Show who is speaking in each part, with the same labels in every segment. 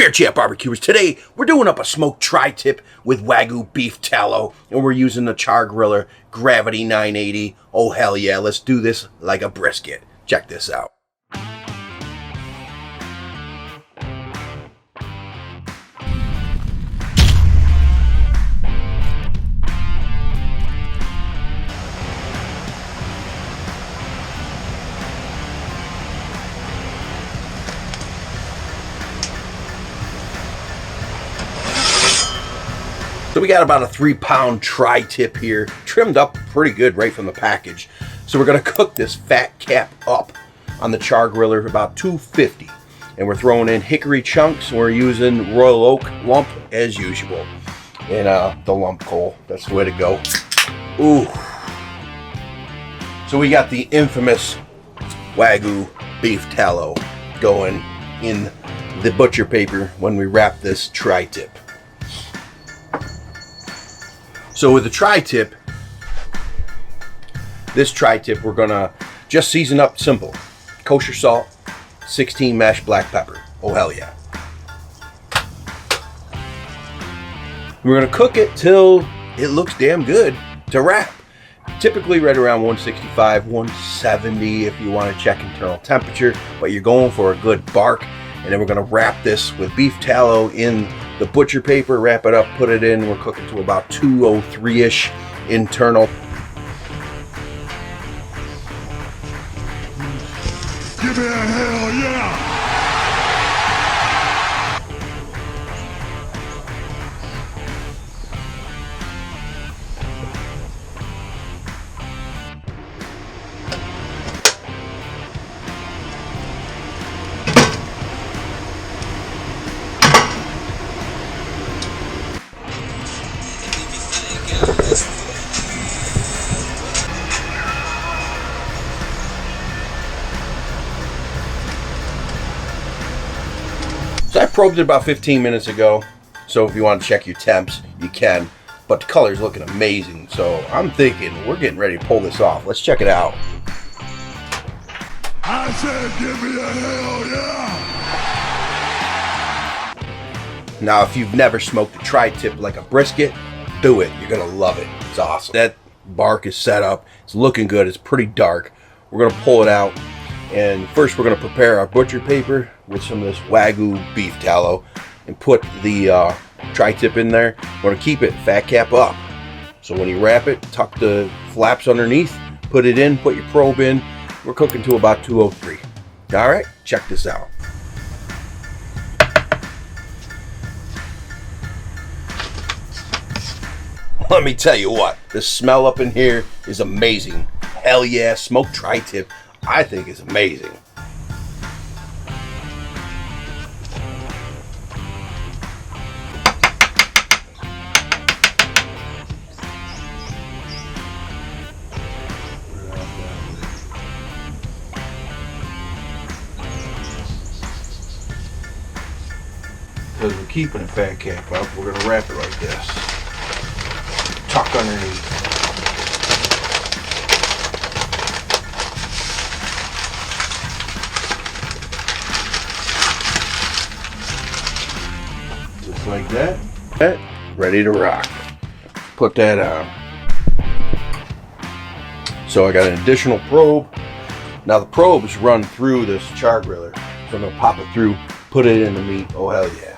Speaker 1: Beer Chat Barbecuers. Today we're doing up a smoked tri-tip with Wagyu beef tallow, and we're using the char griller Gravity 980. Oh hell yeah, let's do this like a brisket. Check this out. So we got about a 3-pound tri-tip here, trimmed up pretty good right from the package. So we're gonna cook this fat cap up on the char griller about 250. And we're throwing in hickory chunks, and we're using Royal Oak lump as usual. And the lump coal, that's the way to go. Ooh. So we got the infamous Wagyu beef tallow going in the butcher paper when we wrap this tri-tip. So with the tri-tip, this tri-tip we're gonna just season up simple. Kosher salt, 16 mashed black pepper. Oh hell yeah. We're gonna cook it till it looks damn good to wrap. Typically right around 165, 170 if you want to check internal temperature, but you're going for a good bark. And then we're gonna wrap this with beef tallow in the butcher paper, wrap it up, put it in. We're cooking to about 203-ish internal.
Speaker 2: Give me a hell yeah!
Speaker 1: So I probed it about 15 minutes ago, so if you want to check your temps, you can. But the color's looking amazing, so I'm thinking we're getting ready to pull this off. Let's check it out.
Speaker 2: I said give me a hell yeah!
Speaker 1: Now, if you've never smoked a tri-tip like a brisket, do it. You're gonna love it. It's awesome. That bark is set up. It's looking good. It's pretty dark. We're gonna pull it out. And first we're going to prepare our butcher paper with some of this Wagyu beef tallow and put the tri-tip in there. We're going to keep it fat cap up. So when you wrap it, tuck the flaps underneath, put it in, put your probe in. We're cooking to about 203. All right, check this out. Let me tell you what, the smell up in here is amazing. Hell yeah, smoked tri-tip. I think is amazing. Because we're keeping a fat cap up, we're going to wrap it like this. Tuck underneath. Like that, ready to rock. Put that on. So I got an additional probe. Now the probes run through this char griller, so I'm gonna pop it through, put it in the meat. Oh hell yeah!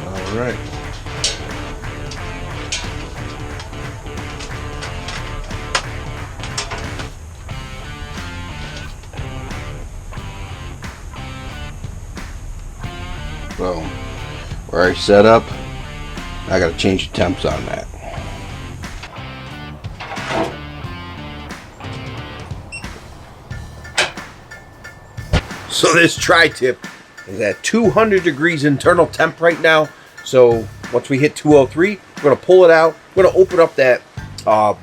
Speaker 1: All right. Boom. We're already set up. I gotta change the temps on that. So this tri-tip is at 200 degrees internal temp right now. So once we hit 203, we're gonna pull it out. We're gonna open up that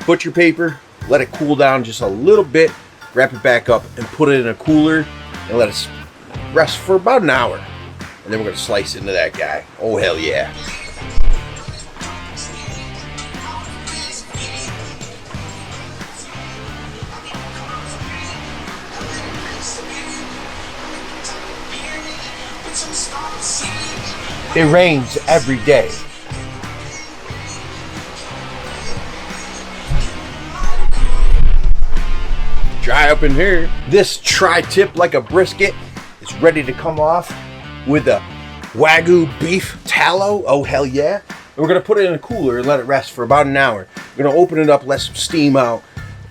Speaker 1: butcher paper, let it cool down just a little bit, wrap it back up, and put it in a cooler and let it rest for about an hour. And then we're going to slice into that guy. Oh, hell yeah. It rains every day. Dry up in here. This tri-tip like a brisket is ready to come off with a Wagyu beef tallow. Oh, hell yeah. And we're going to put it in a cooler and let it rest for about an hour. We're going to open it up, let some steam out,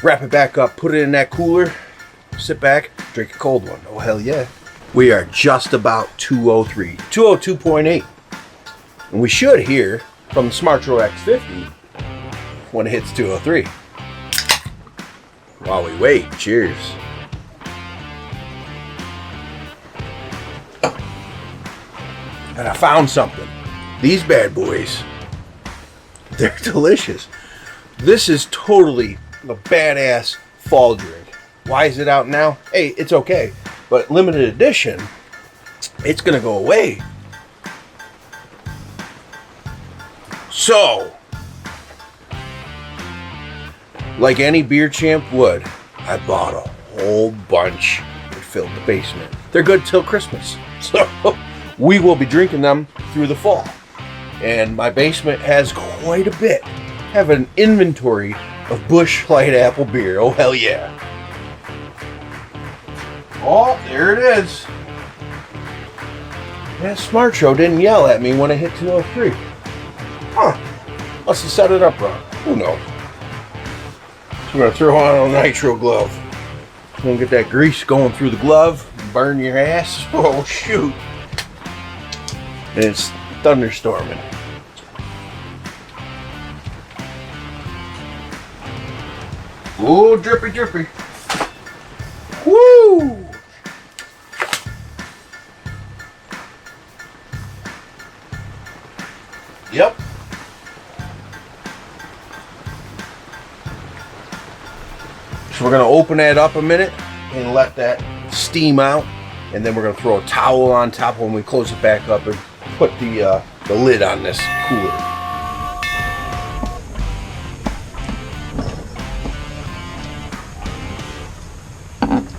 Speaker 1: wrap it back up, put it in that cooler, sit back, drink a cold one. Oh, hell yeah. We are just about 203, 202.8. And we should hear from the SmartRow X50 when it hits 203. While we wait, cheers. And I found something. These bad boys, they're delicious. This is totally a badass fall drink. Why is it out now? Hey, it's okay. But limited edition, it's gonna go away. So, like any beer champ would, I bought a whole bunch and filled the basement. They're good till Christmas. So, we will be drinking them through the fall. And my basement has quite a bit. I have an inventory of Busch Light Apple beer. Oh, hell yeah. Oh, there it is. That SmartRow didn't yell at me when I hit 203. Huh. Must have set it up wrong. Who knows? So we're going to throw on a nitro glove. We're going to get that grease going through the glove. Burn your ass. Oh, shoot. And it's thunderstorming. Oh, drippy, drippy. Woo! Yep. So we're going to open that up a minute and let that steam out. And then we're going to throw a towel on top when we close it back up and put the lid on this cooler.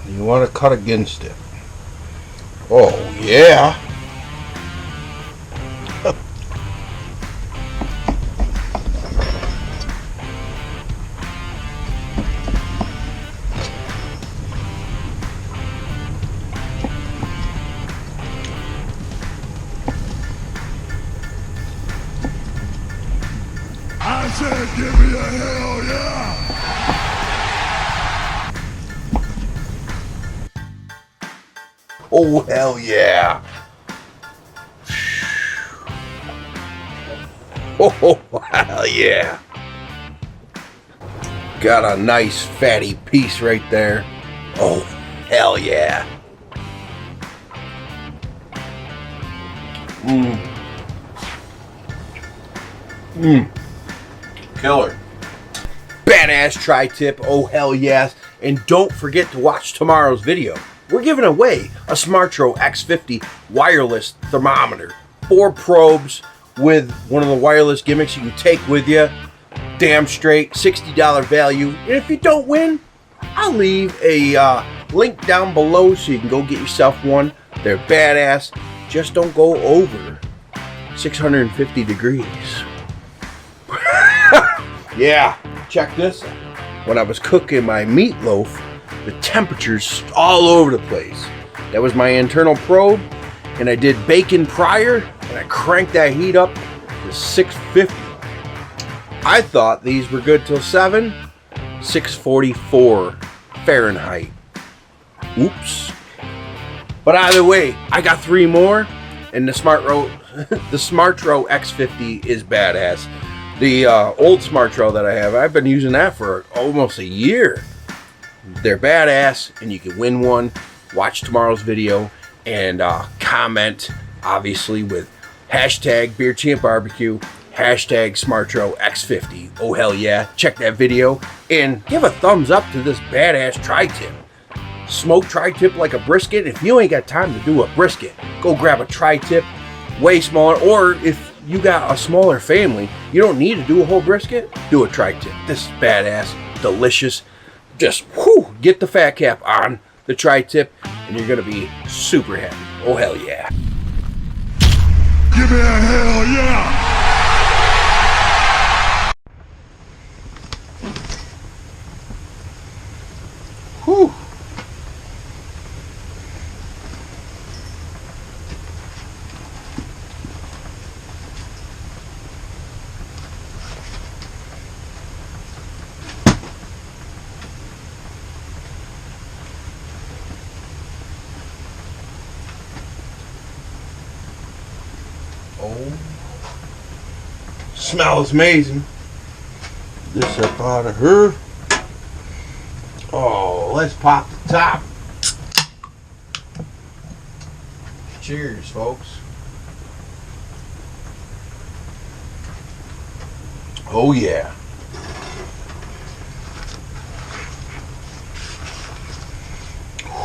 Speaker 1: You want to cut against it. Oh, yeah.
Speaker 2: I said, give me a hell yeah!
Speaker 1: Oh, hell yeah. Oh, hell yeah. Got a nice fatty piece right there. Oh, hell yeah. Killer. Badass tri-tip. Oh, hell yes. And don't forget to watch tomorrow's video. We're giving away a SmartRow X50 wireless thermometer. 4 probes with one of the wireless gimmicks you can take with you. Damn straight, $60 value. And if you don't win, I'll leave a link down below so you can go get yourself one. They're badass. Just don't go over 650 degrees. Yeah, check this out. When I was cooking my meatloaf, the temperature's all over the place. That was my internal probe, and I did bacon prior, and I cranked that heat up to 650. I thought these were good till 644 Fahrenheit. Oops. But either way, I got 3 more, and the SmartRow X50 is badass. The old SmartRow that I have, I've been using that for almost a year. They're badass, and you can win one. Watch tomorrow's video and comment, obviously, with hashtag BeerChampBarbecue, hashtag SmartRow X50. Oh, hell yeah. Check that video and give a thumbs up to this badass tri-tip. Smoke tri-tip like a brisket. If you ain't got time to do a brisket, go grab a tri-tip, way smaller. Or if you got a smaller family, you don't need to do a whole brisket, do a tri-tip. This is badass, delicious. Just get the fat cap on the tri-tip and you're gonna be super happy. Oh, hell yeah.
Speaker 2: Give me a hell yeah!
Speaker 1: Whew. Oh, smells amazing. This up out of her. Oh, let's pop the top. Cheers, folks. Oh yeah.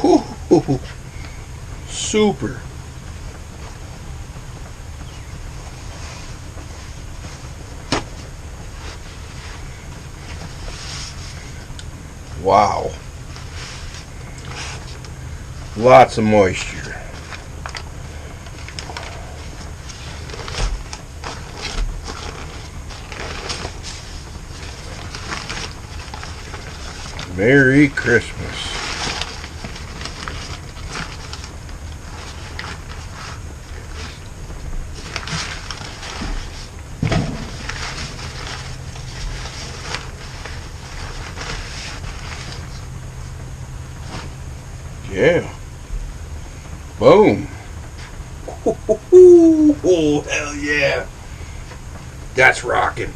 Speaker 1: Whew. Super. Wow. Lots of moisture. Merry Christmas. Yeah. Boom. Oh, hell yeah. That's rocking.